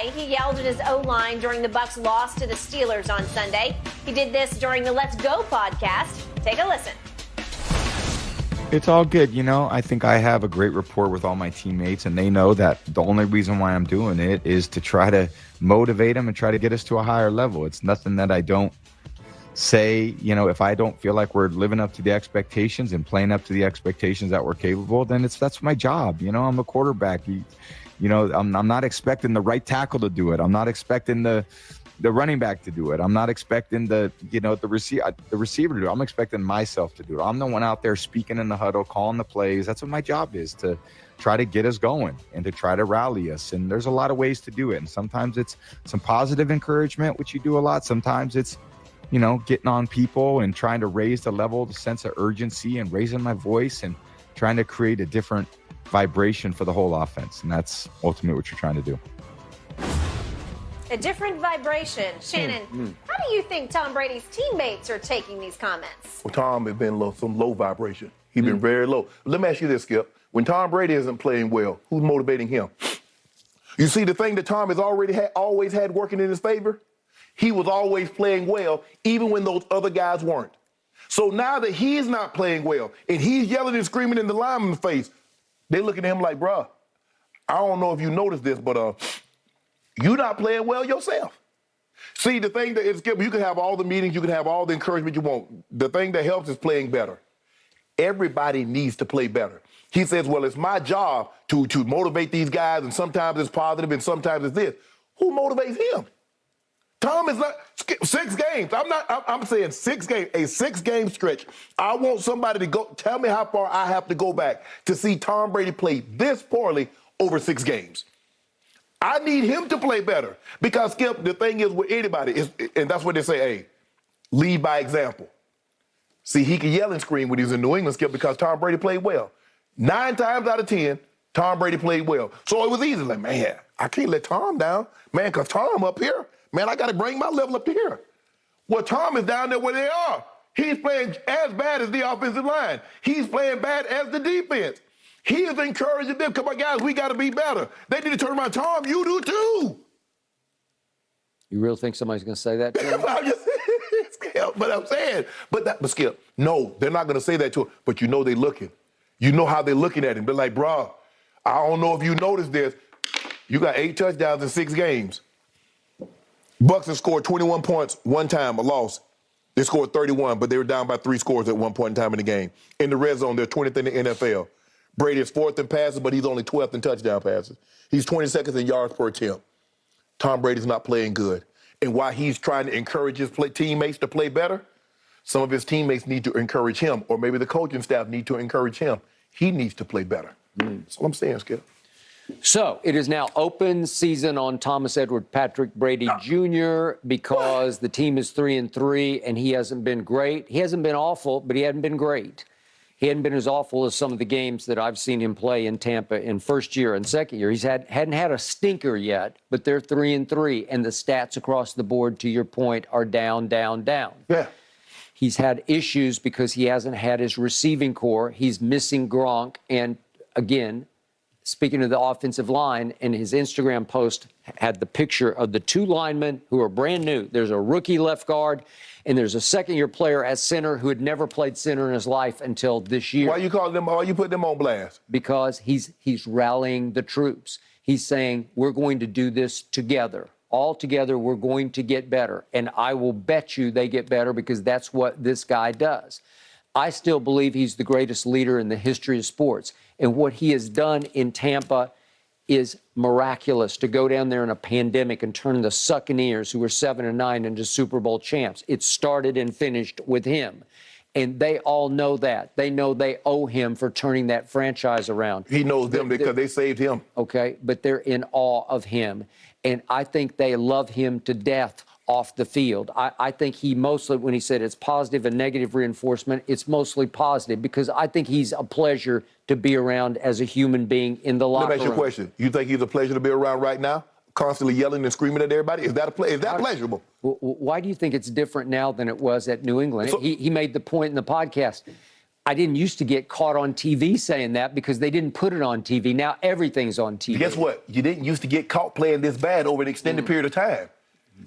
today. He yelled at his O-line during the Bucs' loss to the Steelers on Sunday. He did this during the Let's Go podcast. Take a listen. It's all good. I think I have a great rapport with all my teammates, and they know that the only reason why I'm doing it is to try to motivate them and try to get us to a higher level. It's nothing that I don't say. If I don't feel like we're living up to the expectations and playing up to the expectations that we're capable, then that's my job. I'm a quarterback. I'm not expecting the right tackle to do it. I'm not expecting the running back to do it. I'm not expecting the receiver to do it. I'm expecting myself to do it. I'm the one out there speaking in the huddle, calling the plays. That's what my job is, to try to get us going and to try to rally us. And there's a lot of ways to do it. And sometimes it's some positive encouragement, which you do a lot. Sometimes it's, getting on people and trying to raise the level, the sense of urgency, and raising my voice and trying to create a different vibration for the whole offense. And that's ultimately what you're trying to do. A different vibration. Shannon, how do you think Tom Brady's teammates are taking these comments? Well, Tom has been some low vibration. He's been very low. Let me ask you this, Skip. When Tom Brady isn't playing well, who's motivating him? You see, the thing that Tom has always had working in his favor, he was always playing well, even when those other guys weren't. So now that he's not playing well, and he's yelling and screaming in the lineman's face, they looking at him like, bruh, I don't know if you noticed this, but you're not playing well yourself. See, the thing that is, you can have all the meetings, you can have all the encouragement you want. The thing that helps is playing better. Everybody needs to play better. He says, well, it's my job to motivate these guys, and sometimes it's positive and sometimes it's this. Who motivates him? Tom is not 6 games. I'm saying 6 games, a 6-game stretch. I want somebody to go tell me how far I have to go back to see Tom Brady play this poorly over 6 games. I need him to play better because, Skip, the thing is with anybody, and that's what they say, hey, lead by example. See, he can yell and scream when he's in New England, Skip, because Tom Brady played well. 9 times out of 10, Tom Brady played well. So it was easy. Like, man, I can't let Tom down. Man, because Tom up here, man, I got to bring my level up to here. Well, Tom is down there where they are. He's playing as bad as the offensive line. He's playing bad as the defense. He is encouraging them, come on, guys, we got to be better. They need to turn around. Tom, you do too. You really think somebody's going to say that to him? But I'm saying, but Skip, no, they're not going to say that to him. But they're looking. You know how they're looking at him. They're like, bro, I don't know if you noticed this. You got 8 touchdowns in 6 games. Bucs have scored 21 points one time, a loss. They scored 31, but they were down by 3 scores at one point in time in the game. In the red zone, they're 20th in the NFL. Brady is 4th in passes, but he's only 12th in touchdown passes. He's 22nd in yards per attempt. Tom Brady's not playing good. And while he's trying to encourage his teammates to play better, some of his teammates need to encourage him, or maybe the coaching staff need to encourage him. He needs to play better. That's what I'm saying, Skip. So it is now open season on Thomas Edward Patrick Brady Jr. because the team is 3-3 and he hasn't been great. He hasn't been awful, but he hadn't been great. He hadn't been as awful as some of the games that I've seen him play in Tampa in first year and second year. He's hadn't had a stinker yet, but they're 3-3, and the stats across the board, to your point, are down, down, down. Yeah. He's had issues because he hasn't had his receiving core. He's missing Gronk, and again, speaking of the offensive line, and his Instagram post had the picture of the 2 linemen who are brand new. There's a rookie left guard, and there's a second-year player at center who had never played center in his life until this year. Why you put them on blast? Because he's rallying the troops. He's saying, we're going to do this together. All together, we're going to get better. And I will bet you they get better because that's what this guy does. I still believe he's the greatest leader in the history of sports. And what he has done in Tampa is miraculous, to go down there in a pandemic and turn the Succaneers, who were 7-9, into Super Bowl champs. It started and finished with him. And they all know that. They know they owe him for turning that franchise around. He knows them because they saved him. Okay, but they're in awe of him. And I think they love him to death off the field. I think he mostly, when he said it's positive and negative reinforcement, it's mostly positive because I think he's a pleasure to be around as a human being in the locker room. Let me ask you a question. You think he's a pleasure to be around right now? Constantly yelling and screaming at everybody? Is that pleasurable? Why do you think it's different now than it was at New England? He made the point in the podcast. I didn't used to get caught on TV saying that because they didn't put it on TV. Now everything's on TV. Guess what? You didn't used to get caught playing this bad over an extended period of time.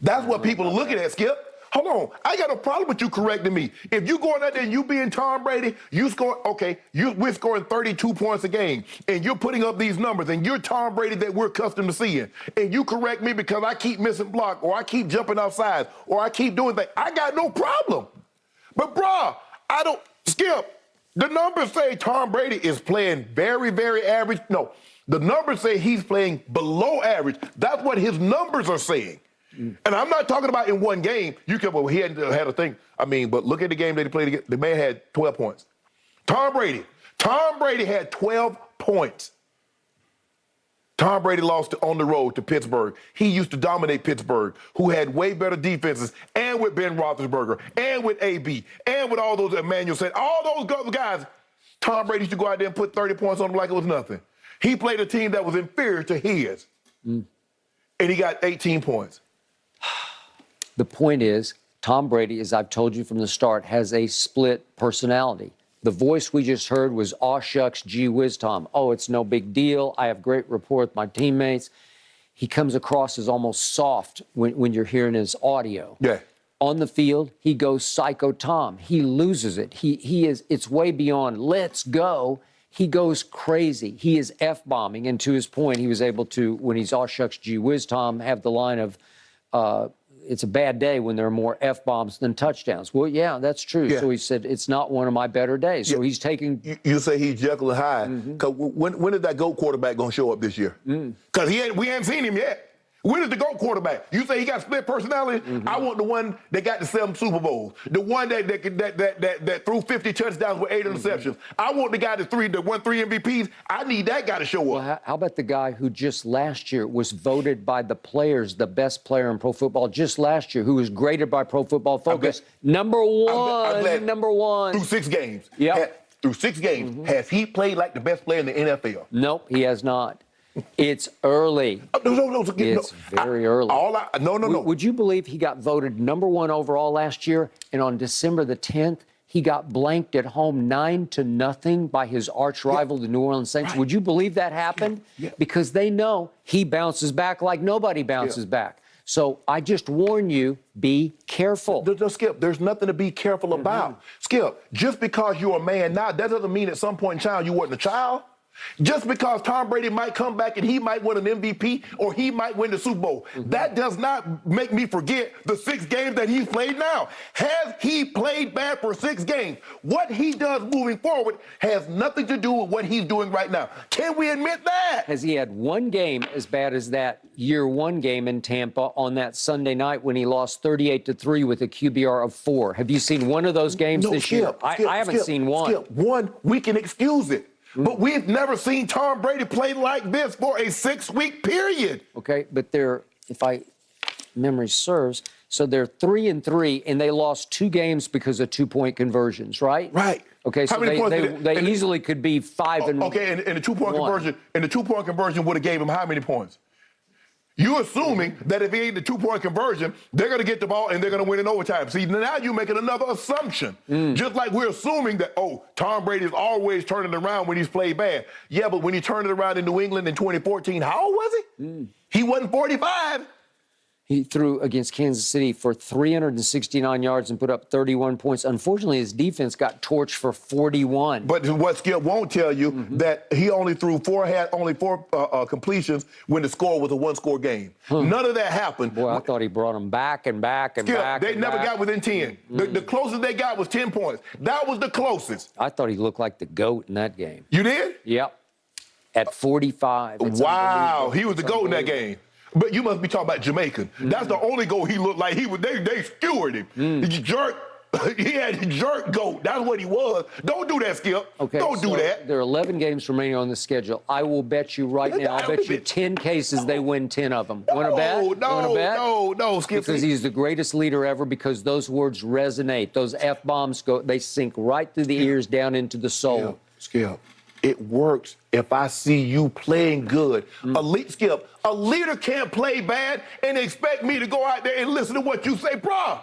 That's what people are looking at, Skip. Hold on. I got no problem with you correcting me. If you going out there and you being Tom Brady, we're scoring 32 points a game, and you're putting up these numbers, and you're Tom Brady that we're accustomed to seeing, and you correct me because I keep missing block, or I keep jumping outside, or I keep doing things. I got no problem. But, Skip, the numbers say Tom Brady is playing very, very average. No, the numbers say he's playing below average. That's what his numbers are saying. And I'm not talking about in one game. You can, well, he had a thing. I mean, but look at the game that he played against. The man had 12 points. Tom Brady had 12 points. Tom Brady lost on the road to Pittsburgh. He used to dominate Pittsburgh, who had way better defenses, and with Ben Roethlisberger, and with AB, and with all those Emmanuel said, all those guys. Tom Brady used to go out there and put 30 points on them like it was nothing. He played a team that was inferior to his, and he got 18 points. The point is, Tom Brady, as I've told you from the start, has a split personality. The voice we just heard was, aw shucks, gee whiz, Tom. Oh, it's no big deal. I have great rapport with my teammates. He comes across as almost soft when you're hearing his audio. Yeah. On the field, he goes psycho Tom. He loses it. It's way beyond let's go. He goes crazy. He is F-bombing. And to his point, he was able to, when he's aw shucks, gee whiz, Tom, have the line of, it's a bad day when there are more F-bombs than touchdowns. Well, yeah, that's true. Yeah. So he said, it's not one of my better days. So he's taking... You say he's Jekyll and Hyde. Because when is that GOAT quarterback going to show up this year? Because we haven't seen him yet. When is the GOAT quarterback? You say he got split personality? I want the one that got the 7 Super Bowls. The one that threw 50 touchdowns with 8 interceptions. I want the guy that won 3 MVPs. I need that guy to show up. Well, how about the guy who just last year was voted by the players the best player in pro football just last year, who was graded by Pro Football Focus number one. Number one. Through 6 games. Yeah. Through 6 games. Has he played like the best player in the NFL? Nope, he has not. It's early. No. It's very early. No. Would you believe he got voted number 1 overall last year, and on December the 10th, he got blanked at home 9-0 by his arch rival, the New Orleans Saints? Right. Would you believe that happened? Yeah. Because they know he bounces back like nobody bounces back. So I just warn you, be careful. Skip, there's nothing to be careful about. Skip, just because you're a man now, that doesn't mean at some point in time you weren't a child. Just because Tom Brady might come back and he might win an MVP or he might win the Super Bowl, that does not make me forget the 6 games that he's played now. Has he played bad for 6 games? What he does moving forward has nothing to do with what he's doing right now. Can we admit that? Has he had one game as bad as that year 1 game in Tampa on that Sunday night when he lost 38-3 with a QBR of 4? Have you seen one of those games this year? I haven't seen one. One, we can excuse it. But we've never seen Tom Brady play like this for a 6-week period. Okay, but if memory serves, so they're 3-3, and they lost 2 games because of 2-point conversions, right? Right. Okay, so they easily could be 5-1. Okay, and the 2-point conversion would have gave him how many points? You're assuming that if he ain't the 2-point conversion, they're going to get the ball and they're going to win in overtime. See, now you're making another assumption. Just like we're assuming that, Tom Brady is always turning it around when he's played bad. Yeah, but when he turned it around in New England in 2014, how old was he? He wasn't 45. He threw against Kansas City for 369 yards and put up 31 points. Unfortunately, his defense got torched for 41. But what Skip won't tell you that he only had only four completions when the score was a 1-score game. None of that happened. Boy, I thought he brought them back and back and Skip, back. They never got within 10. The closest they got was 10 points. That was the closest. I thought he looked like the GOAT in that game. You did? Yep. At 45. Wow, he was the GOAT in that game. But you must be talking about Jamaican. That's the only goat he looked like. They skewered him. He jerk. He had jerk goat. That's what he was. Don't do that, Skip. Okay, Don't do that. There are 11 games remaining on the schedule. I will bet you right now, I'll bet you 10 cases they win 10 of them. Want to bet? No, Skip. Because he's the greatest leader ever, because those words resonate. Those F-bombs they sink right through the ears down into the soul. Skip. It works if I see you playing good. Skip, a leader can't play bad and expect me to go out there and listen to what you say. Bruh,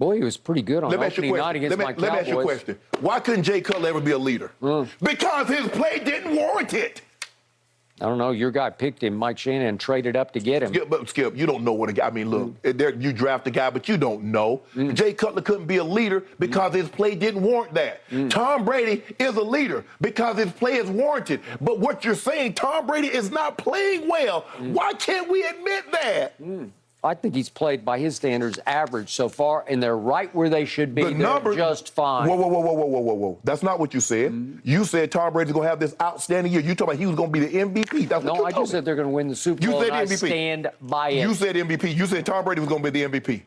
Boy, he was pretty good on opening night against my Cowboys. Let me ask you a question. Why couldn't Jay Cutler ever be a leader? Because his play didn't warrant it. I don't know. Your guy picked him, Mike Shannon, and traded up to get him. Skip, you don't know what a guy. I mean, look, you draft a guy, but you don't know. Jay Cutler couldn't be a leader because his play didn't warrant that. Tom Brady is a leader because his play is warranted. But what you're saying, Tom Brady is not playing well. Why can't we admit that? I think he's played by his standards average so far, and they're right where they should be. They're just fine. Whoa. That's not what you said. You said Tom Brady's going to have this outstanding year. You talking about he was going to be the MVP. That's what you told me. No, I just said they're going to win the Super Bowl, and I stand by it. You said MVP. You said Tom Brady was going to be the MVP.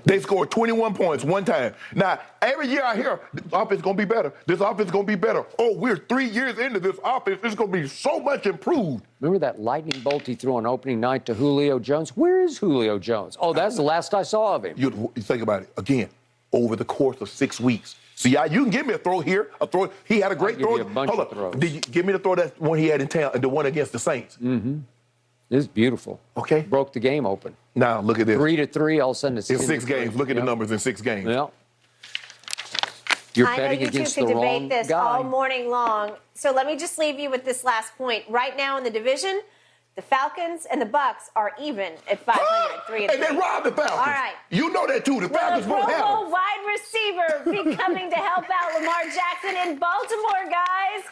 They scored 21 points one time. Now, every year I hear this offense is going to be better. This offense is going to be better. Oh, we're 3 years into this offense. It's going to be so much improved. Remember that lightning bolt he threw on opening night to Julio Jones? Where is Julio Jones? Oh, that's the last I saw of him. You think about it. Again, over the course of 6 weeks. See, you can give me a throw here, a throw. He had a great throw. Give you a bunch of throws. Give me the throw that one he had in town, the one against the Saints. This is beautiful. Okay. Broke the game open. Now, look at this. 3-3, all of a sudden it's in 6 games. Look at the numbers in 6 games. Yeah. You're I know betting you two against could the debate wrong this guy. all morning long. So let me just leave you with this last point. Right now in the division, the Falcons and the Bucks are even at 500, 3-3. And they robbed the Falcons. All right. You know that too. The Will Falcons a Pro won't have Bowl them. wide receiver be coming to help out Lamar Jackson in Baltimore, guys?